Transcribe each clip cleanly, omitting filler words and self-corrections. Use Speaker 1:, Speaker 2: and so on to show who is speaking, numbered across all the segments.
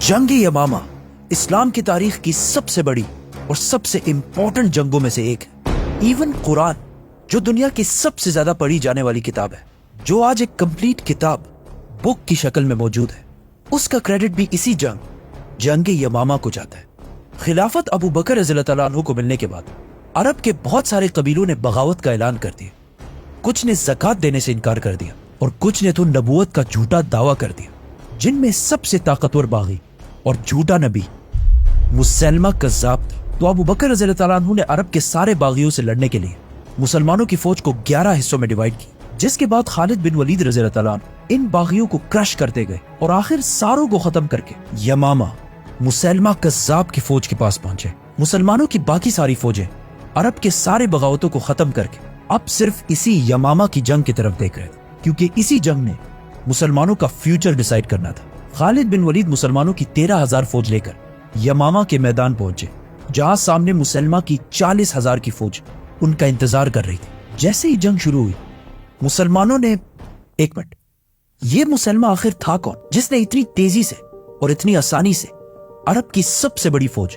Speaker 1: जंग यमामा इस्लाम की तारीख की सबसे बड़ी और सबसे इंपॉर्टेंट जंगों में से एक है। इवन कुरान, जो दुनिया की सबसे ज्यादा पढ़ी जाने वाली किताब है, जो आज एक कंप्लीट किताब बुक की शक्ल में मौजूद है, उसका क्रेडिट भी इसी जंग यमामा को जाता है। खिलाफत अबू बकर रज़ियल्लाहु तआला अन्हु को मिलने के बाद अरब के बहुत सारे कबीलों ने बगावत का ऐलान कर दिया। कुछ ने ज़कात देने से इनकार कर दिया और कुछ ने तो नबूवत का झूठा दावा कर दिया। जिनमें सबसे ताकतवर बागी और झूठा नबी मुसैलमा कज़्ज़ाब था। तो अबू बकर रज़ियल्लाहु तआला अन्हु ने अरब के सारे बागियों से लड़ने के लिए मुसलमानों की फौज को 11 हिस्सों में डिवाइड की, जिसके बाद खालिद बिन वलीद रज़ियल्लाहु तआला अन्हु इन बागियों को क्रश करते गए और आखिर सारों को खत्म करके यमामा मुसैलमा कज़्ज़ाब की फौज के पास पहुंचे। मुसलमानों की बाकी सारी फौजें अरब के सारे बगावतों को खत्म करके अब सिर्फ इसी यमामा की जंग की तरफ देख रहे थे, क्योंकि इसी जंग ने मुसलमानों का फ्यूचर डिसाइड करना था। खालिद बिन वलीद मुसलमानों की 13,000 फौज लेकर यमामा के मैदान पहुंचे, जहां सामने मुसलमा की 40,000 की फौज उनका इंतजार कर रही थी। जैसे ही जंग शुरू हुई, मुसलमानों ने एक मिनट, ये मुसलमा आखिर था कौन जिसने इतनी तेजी से और इतनी आसानी से अरब की सबसे बड़ी फौज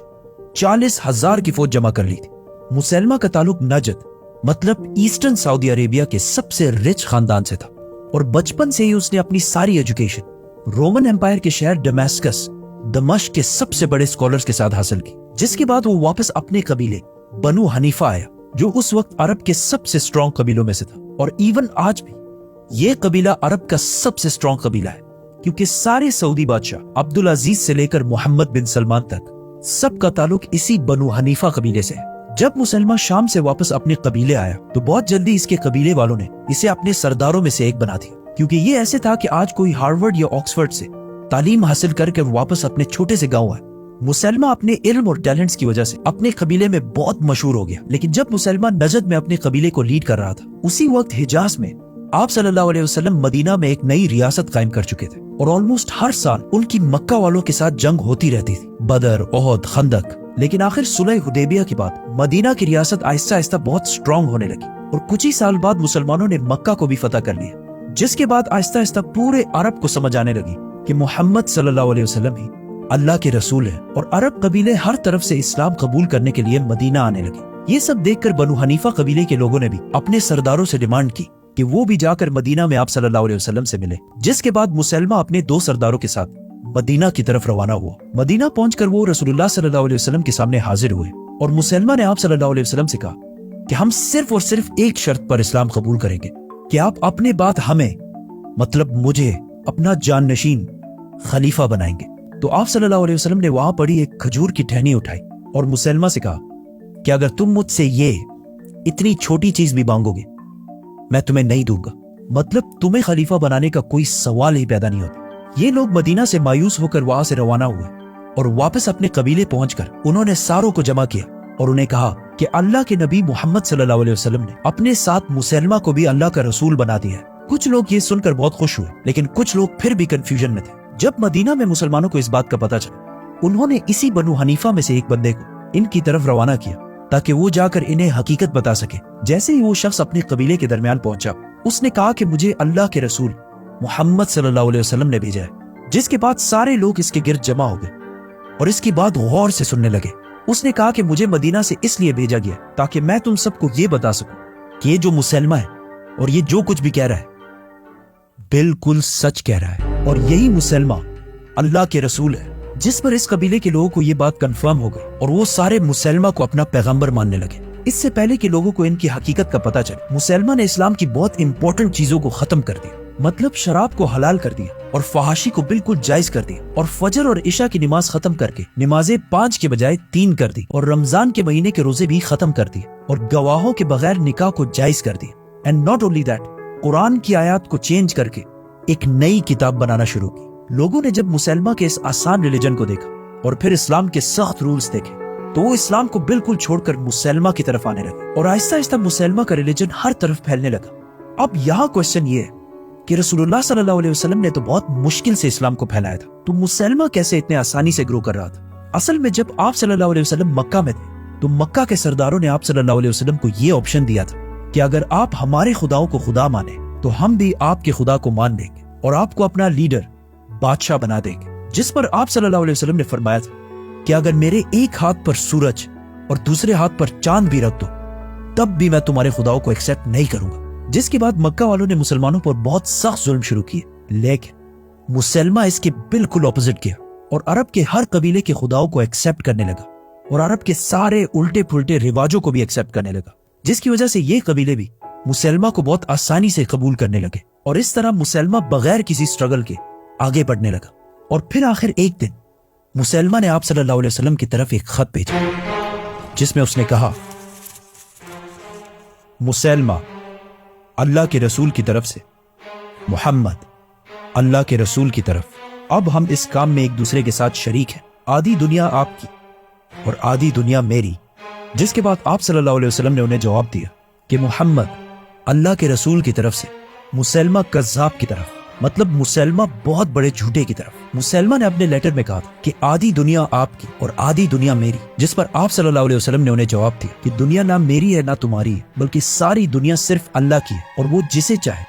Speaker 1: 40,000 की फौज जमा कर ली थी। मुसलमा का ताल्लुक नजद मतलब ईस्टर्न सऊदी अरेबिया के सबसे रिच खानदान से था और बचपन से ही उसने अपनी सारी एजुकेशन रोमन एम्पायर के शहर दमास्कस दमश्क के सबसे बड़े स्कॉलर्स के साथ हासिल की। जिसके बाद वो वापस अपने कबीले बनु हनीफा आया, जो उस वक्त अरब के सबसे स्ट्रॉन्ग कबीलों में से था। और इवन आज भी ये कबीला अरब का सबसे स्ट्रॉन्ग कबीला है, क्योंकि सारे सऊदी बादशाह अब्दुल अजीज से लेकर मोहम्मद बिन सलमान तक सबका ताल्लुक इसी बनु हनीफा कबीले से है। जब मुसलमान शाम से वापस अपने कबीले आया तो बहुत जल्दी इसके कबीले वालों ने इसे अपने सरदारों में से एक बना दिया, क्योंकि ये ऐसे था कि आज कोई हार्वर्ड या ऑक्सफोर्ड से तालीम हासिल करके वापस अपने छोटे से गांव आए। मुसलमान अपने इल्म और टैलेंट्स की वजह से अपने कबीले में बहुत मशहूर हो गया। लेकिन जब मुसलमान नजद में अपने कबीले को लीड कर रहा था, उसी वक्त हिजाज में आप सल्लल्लाहु अलैहि वसल्लम मदीना में एक नई रियासत कायम कर चुके थे और ऑलमोस्ट हर साल उनकी मक्का वालों के साथ जंग होती रहती थी, बदर, ओहद, खंदक। लेकिन आखिर सुलह हुदैबिया के बाद मदीना की रियासत आहिस्ता आहिस्ता बहुत स्ट्रॉन्ग होने लगी और कुछ ही साल बाद मुसलमानों ने मक्का को भी फतह कर लिया, जिसके बाद आहिस्ता आहिस्ता पूरे अरब को समझ आने लगी कि मोहम्मद सल्लल्लाहु अलैहि वसल्लम ही अल्लाह के रसूल है और अरब कबीले हर तरफ से इस्लाम कबूल करने के लिए मदीना आने लगे। ये सब देखकर बनु हनीफा कबीले के लोगों ने भी अपने सरदारों से डिमांड की कि वो भी जाकर मदीना में आप सल्लल्लाहु अलैहि वसल्लम से मिले। जिसके बाद मुसलमान अपने 2 सरदारों के साथ मदीना की तरफ रवाना हुआ। मदीना पहुंचकर वो रसूलुल्लाह सल्लल्लाहु अलैहि वसल्लम के सामने हाजिर हुए और मुसलमान ने आप सल्लल्लाहु अलैहि वसल्लम से कहा कि हम सिर्फ और सिर्फ एक शर्त पर इस्लाम कबूल करेंगे कि आप अपने बाद हमें, मतलब मुझे, अपना जाननशीन खलीफा बनाएंगे। तो आप सल्लल्लाहु अलैहि वसल्लम ने वहां पड़ी एक खजूर की टहनी उठाई और मुसलमान से कहा कि अगर तुम मुझसे ये इतनी छोटी चीज भी मांगोगे, मैं तुम्हें नहीं दूंगा। मतलब तुम्हें खलीफा बनाने का कोई सवाल ही पैदा नहीं होता। ये लोग मदीना से मायूस होकर वहां से रवाना हुए और वापस अपने कबीले पहुंचकर उन्होंने सारों को जमा किया और उन्हें कहा कि अल्लाह के नबी मोहम्मद सल्लल्लाहु अलैहि वसल्लम ने अपने साथ मुसलमा को भी अल्लाह का रसूल बना दिया है। कुछ लोग ये सुनकर बहुत खुश हुए, लेकिन कुछ लोग फिर भी कंफ्यूजन में थे। जब मदीना में मुसलमानों को इस बात का पता चला, उन्होंने इसी बनु हनीफा में से एक बंदे को इनकी तरफ रवाना किया ताकि वो जाकर इन्हें हकीकत बता सके। जैसे ही वो शख्स अपने कबीले के दरमियान पहुंचा, उसने कहा कि मुझे अल्लाह के रसूल मोहम्मद सल्लल्लाहु अलैहि वसल्लम ने भेजा है। जिसके बाद सारे लोग इसके गिर्द जमा हो गए और इसकी बात गौर से सुनने लगे। उसने कहा कि मुझे मदीना से इसलिए भेजा गया ताकि मैं तुम सबको ये बता सकूं कि ये जो मुसलमा है और ये जो कुछ भी कह रहा है बिल्कुल सच कह रहा है और यही मुसलमा अल्लाह के रसूल है। जिस पर इस कबीले के लोगों को ये बात कंफर्म हो गई और वो सारे मुसलमा को अपना पैगंबर मानने लगे। इससे पहले कि लोगों को इनकी हकीकत का पता चले, मुसलमान ने इस्लाम की बहुत इंपॉर्टेंट चीजों को खत्म कर दिया। मतलब शराब को हलाल कर दिया और फहाशी को बिल्कुल जायज कर दिया और फजर और इशा की नमाज खत्म करके नमाजें 5 के बजाय 3 कर दी और रमजान के महीने के रोजे भी खत्म कर दिए और गवाहों के बगैर निकाह को जायज कर दिया। And not only that, Quran की आयत को चेंज करके एक नई किताब बनाना शुरू की। लोगों ने जब मुसलमान के इस आसान रिलीजन को देखा और फिर इस्लाम के सख्त रूल्स देखे, तो वो इस्लाम को बिल्कुल छोड़कर मुसलमान की तरफ आने लगे और आहिस्ता आहिस्ता मुसलमान का रिलीजन हर तरफ फैलने लगा। अब यहाँ क्वेश्चन ये है कि रसूलुल्लाह सल्लल्लाहु अलैहि वसल्लम ने तो बहुत मुश्किल से इस्लाम को फैलाया था, तो मुसलमान कैसे इतने आसानी से ग्रो कर रहा था? असल में जब आप सल्लल्लाहु अलैहि वसल्लम मक्का में थे, तो मक्का के सरदारों ने आप सल्लल्लाहु अलैहि वसल्लम को ये ऑप्शन दिया था कि अगर आप हमारे खुदाओं को खुदा माने तो हम भी आपके खुदा को मान लेंगे और आपको अपना लीडर, बादशाह बना देंगे। जिस पर आप सल्लल्लाहु अलैहि वसल्लम ने फरमाया था कि अगर मेरे एक हाथ पर सूरज और दूसरे हाथ पर चांद भी रख दो तब भी मैं तुम्हारे खुदाओं को एक्सेप्ट नहीं करूंगा। जिसके बाद मक्का वालों ने मुसलमानों पर बहुत सख्त जुल्म शुरू किए, लेकिन मुसलमा इसके बिल्कुल ऑपोजिट किया और अरब के हर कबीले के खुदाओं को एक्सेप्ट करने लगा और अरब के सारे उल्टे पुल्टे रिवाजों को भी एक्सेप्ट करने लगा, जिसकी वजह से ये कबीले भी मुसलमा को बहुत आसानी से कबूल करने लगे और इस तरह मुसलमा बगैर किसी स्ट्रगल के आगे बढ़ने लगा। और फिर आखिर एक दिन मुसलमा ने आप सल्लल्लाहु अलैहि वसल्लम की तरफ एक खत भेजा जिसमें उसने कहा, मुसलमा अल्लाह के रसूल की तरफ से, मोहम्मद अल्लाह के रसूल की तरफ, अब हम इस काम में एक दूसरे के साथ शरीक हैं। आधी दुनिया आपकी और आधी दुनिया मेरी। जिसके बाद आप सल्लल्लाहु अलैहि वसल्लम ने उन्हें जवाब दिया कि मोहम्मद अल्लाह के रसूल की तरफ से, मुसलमा कज़्ज़ाब की तरफ, मतलब मुसलमा बहुत बड़े झूठे की तरफ। मुसलमा ने अपने लेटर में कहा कि आधी दुनिया आपकी और आधी दुनिया मेरी, जिस पर आप सल्लल्लाहु अलैहि वसल्लम ने उन्हें जवाब दिया कि दुनिया ना मेरी है ना तुम्हारी है, बल्कि सारी दुनिया सिर्फ अल्लाह की है और वो जिसे चाहे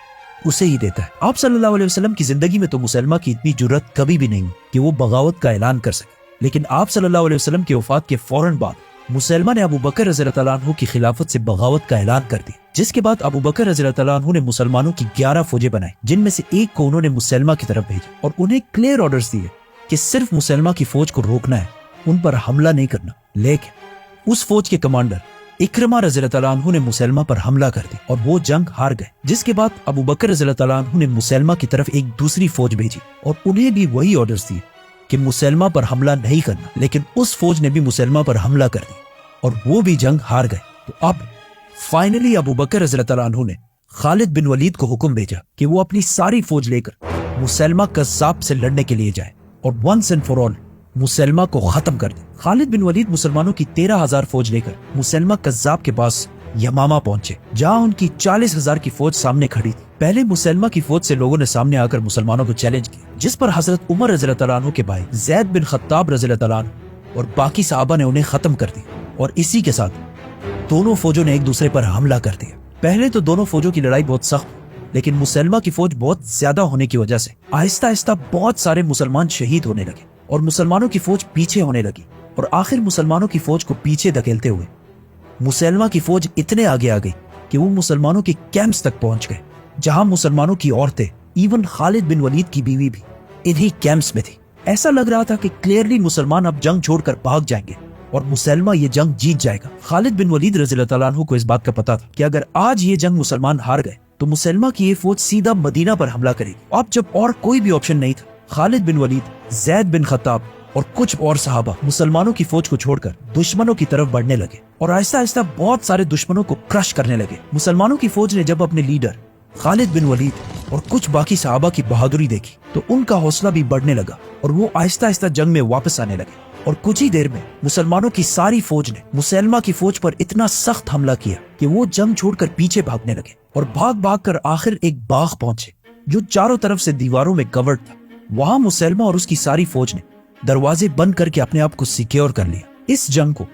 Speaker 1: उसे ही देता है। आप सल्लल्लाहु अलैहि वसल्लम की जिंदगी में तो मुसलमा की इतनी जुर्रत कभी भी नहीं कि वो बगावत का ऐलान कर सके, लेकिन आप सल्लल्लाहु अलैहि वसल्लम की वफात के फौरन बाद मुसलमा ने अबू बकर रज़ियल्लाहु अन्हु की खिलाफत से बगावत का ऐलान कर दिया। जिसके बाद अबू बकर रज़ियल्लाहु अन्हु ने मुसलमानों की 11 फौजें बनाई, जिनमें से एक को उन्होंने मुसलमा की तरफ भेजा और उन्हें क्लियर ऑर्डर्स दिए कि सिर्फ मुसलमा की फौज को रोकना है, उन पर हमला नहीं करना। लेकिन उस फौज के कमांडर इकरमा रज़ियल्लाहु अन्हु ने मुसलमा पर हमला कर दिया और वो जंग हार गए। जिसके बाद अबू बकर रज़ियल्लाहु अन्हु ने मुसलमा की तरफ एक दूसरी फौज भेजी और उन्हें भी वही ऑर्डर्स दिए कि मुसलमा पर हमला नहीं करना, लेकिन उस फौज ने भी मुसलमा पर हमला कर दिया और वो भी जंग हार गए। तो अब फाइनली अबू बकर रज़ियल्लाहु अन्हु ने खालिद बिन वलीद को हुक्म भेजा कि वो अपनी सारी फौज लेकर मुसलमा कज़्ज़ाब से लड़ने के लिए जाए और वंस एंड फॉर ऑल मुसलमा को खत्म कर दे। खालिद बिन वलीद मुसलमानों की 13,000 फौज लेकर मुसलमा कज़्ज़ाब के पास यमामा पहुंचे, जहां उनकी 40,000 की फौज सामने खड़ी थी। पहले मुसलमा की फौज से लोगों ने सामने आकर मुसलमानों को चैलेंज किया, जिस पर हजरत उमर रज़ियल्लाहु अन्हु के भाई ज़ैद बिन खत्ताब रज़ियल्लाहु अन्हु और बाकी सहाबा ने उन्हें खत्म कर दिया और इसी के साथ दोनों फौजों ने एक दूसरे पर हमला कर दिया। पहले तो दोनों फौजों की लड़ाई बहुत सख्त, लेकिन मुसलमा की फौज बहुत ज्यादा होने की वजह से आहिस्ता आहिस्ता बहुत सारे मुसलमान शहीद होने लगे और मुसलमानों की फौज पीछे होने लगी और आखिर मुसलमानों की फौज को पीछे धकेलते हुए मुसलमा की फौज इतने आगे आ गई कि वो मुसलमानों के कैंप्स तक पहुंच गए, जहां मुसलमानों की औरतें, इवन खालिद बिन वलीद की बीवी भी इन्हीं कैंप्स में थी। ऐसा लग रहा था कि क्लियरली मुसलमान अब जंग छोड़कर भाग जाएंगे और मुसलमा ये जंग जीत जाएगा। खालिद बिन वलीद रज़ियल्लाहु अन्हु को इस बात का पता था कि अगर आज ये जंग मुसलमान हार गए तो मुसलमा की ये फौज सीधा मदीना पर हमला करेगी। अब जब और कोई भी ऑप्शन नहीं था, खालिद बिन वलीद, ज़ैद बिन खत्ताब और कुछ और सहाबा मुसलमानों की फौज को छोड़कर दुश्मनों की तरफ बढ़ने लगे और आहिस्ता आहिस्ता बहुत सारे दुश्मनों को क्रश करने लगे। मुसलमानों की फौज ने जब अपने लीडर खालिद बिन वलीद और कुछ बाकी सहाबा की बहादुरी देखी तो उनका हौसला भी बढ़ने लगा और वो आहिस्ता आहिस्ता जंग में वापस आने लगे और कुछ ही देर में मुसलमानों की सारी फौज ने मुसलमा की फौज पर इतना सख्त हमला किया कि वो जंग छोड़कर पीछे भागने लगे और भाग भाग कर आखिर एक बाग पहुंचे जो चारों तरफ से दीवारों में कवर्ड था। वहां मुसलमा और उसकी सारी फौज ने दरवाजे बंद करके अपने आप को सिक्योर कर लिया। इस जंग को,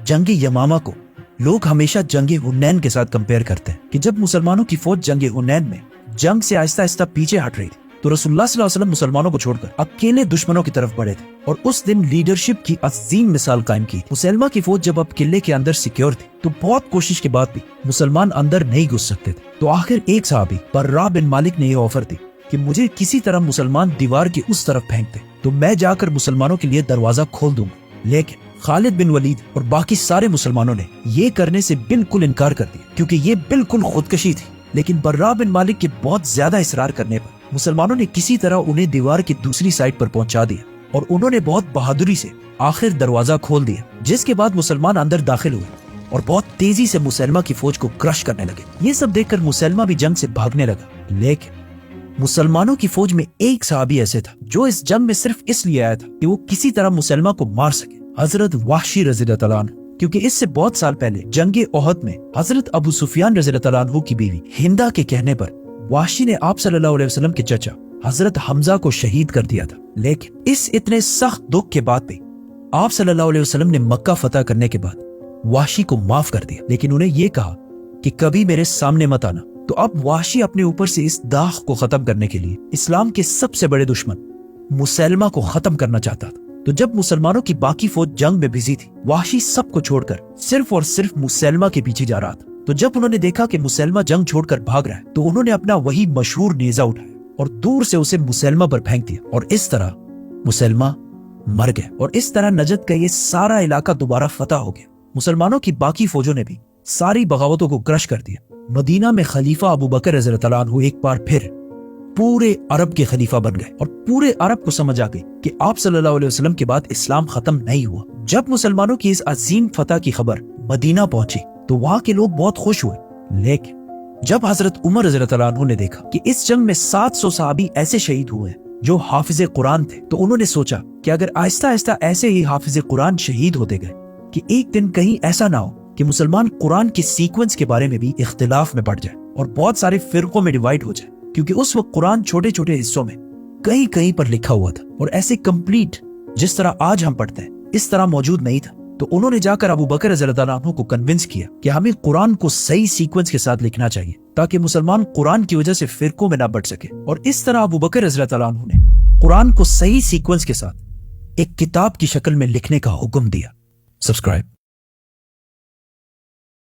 Speaker 1: जंग यमामा को, लोग हमेशा जंग हुनैन के साथ कंपेयर करते हैं कि जब मुसलमानों की फौज जंग हुनैन में जंग से आहिस्ता आहिस्ता पीछे हट रही थी तो रसूलुल्लाह सल्लल्लाहु अलैहि वसल्लम मुसलमानों को छोड़कर अकेले दुश्मनों की तरफ बढ़े थे और उस दिन लीडरशिप की अजीम मिसाल कायम की। मुसलमा की फौज जब अब किले के अंदर सिक्योर थी तो बहुत कोशिश के बाद भी मुसलमान अंदर नहीं घुस सकते थे। तो आखिर एक सहाबी बर्रा बिन मालिक ने यह ऑफर दी कि मुझे किसी तरह मुसलमान दीवार की उस तरफ फेंक दे तो मैं जाकर मुसलमानों के लिए दरवाजा खोल दूंगा। लेकिन खालिद बिन वलीद और बाकी सारे मुसलमानों ने ये करने से बिल्कुल इनकार कर दिया क्योंकि ये बिल्कुल खुदकशी थी। लेकिन बर्रा बिन मालिक के बहुत ज्यादा इसरार करने पर मुसलमानों ने किसी तरह उन्हें दीवार की दूसरी साइड पर पहुंचा दिया और उन्होंने बहुत बहादुरी से आखिर दरवाजा खोल दिया, जिसके बाद मुसलमान अंदर दाखिल हुए और बहुत तेजी से मुसलमा की फौज को क्रश करने लगे। ये सब देखकर मुसलमा भी जंग से भागने लगा। लेकिन मुसलमानों की फौज में एक सहाबी ऐसे था जो इस जंग में सिर्फ इसलिए आया था कि वो किसी तरह मुसलमा को मार सके, हजरत वाहशी रज़ियल्लाहु अन्हु। क्योंकि इससे बहुत साल पहले जंगे ओहद में हजरत अबू सुफियान रज़ियल्लाहु अन्हु की बीवी हिंदा के कहने पर वाहशी ने आप सल्लल्लाहु अलैहि वसल्लम के चचा हजरत हमजा को शहीद कर दिया था। लेकिन इस इतने सख्त दुख के बाद भी आप सल्लल्लाहु अलैहि वसल्लम ने मक्का फतह करने के बाद वाहशी को माफ कर दिया, लेकिन उन्हें यह कहा कि कभी मेरे सामने मत आना। तो अब वाहशी अपने ऊपर से इस दाग को खत्म करने के लिए इस्लाम के सबसे बड़े दुश्मन मुसैलमा को खत्म करना चाहता था। तो जब मुसलमानों की बाकी फौज जंग में बिजी थी, वाशी सबको छोड़कर सिर्फ और सिर्फ मुसैलमा के पीछे जा रहा था। तो जब उन्होंने देखा कि मुसैलमा जंग छोड़कर भाग रहा है, तो उन्होंने अपना वही मशहूर नेजा उठाया और दूर से उसे मुसैलमा पर फेंक दिया, और इस तरह मुसैलमा मर गए। और इस तरह नजद का ये सारा इलाका दोबारा फतह हो गया। मुसलमानों की बाकी फौजों ने भी सारी बगावतों को क्रश कर दिया। मदीना में खलीफा अबू बकर रज़ियल्लाहु अन्हु एक बार फिर पूरे अरब के खलीफा बन गए, और पूरे अरब को समझ आ गई कि आप सल्लल्लाहु अलैहि वसल्लम के बाद इस्लाम खत्म नहीं हुआ। जब मुसलमानों की इस अजीम फतह की खबर मदीना पहुंची तो वहां के लोग बहुत खुश हुए, लेकिन जब हजरत उमर रज़ियल्लाहु अन्हु ने देखा कि इस जंग में 700 सहाबी ऐसे शहीद हुए जो हाफिज कुरान थे, तो उन्होंने सोचा कि अगर आहिस्ता आहिस्ता ऐसे ही हाफिज कुरान शहीद होते गए कि एक दिन कहीं ऐसा ना हो कि मुसलमान कुरान के सीक्वेंस के बारे में भी इख्तिलाफ में पड़ जाए और बहुत सारे फिरकों में डिवाइड हो जाए, क्योंकि उस वक्त कुरान छोटे छोटे हिस्सों में कहीं कहीं पर लिखा हुआ था और ऐसे कंप्लीट जिस तरह आज हम पढ़ते हैं इस तरह मौजूद नहीं था। तो उन्होंने जाकर अबू बकर रज़ियल्लाहु अन्हु को कन्विंस किया कि हमें कुरान को सही सीक्वेंस के साथ लिखना चाहिए ताकि मुसलमान कुरान की वजह से फिरकों में ना बढ़ सके। और इस तरह अबू बकर रज़ियल्लाहु अन्हु ने कुरान को सही सीक्वेंस के साथ एक किताब की शक्ल में लिखने का हुक्म दिया। सब्सक्राइब।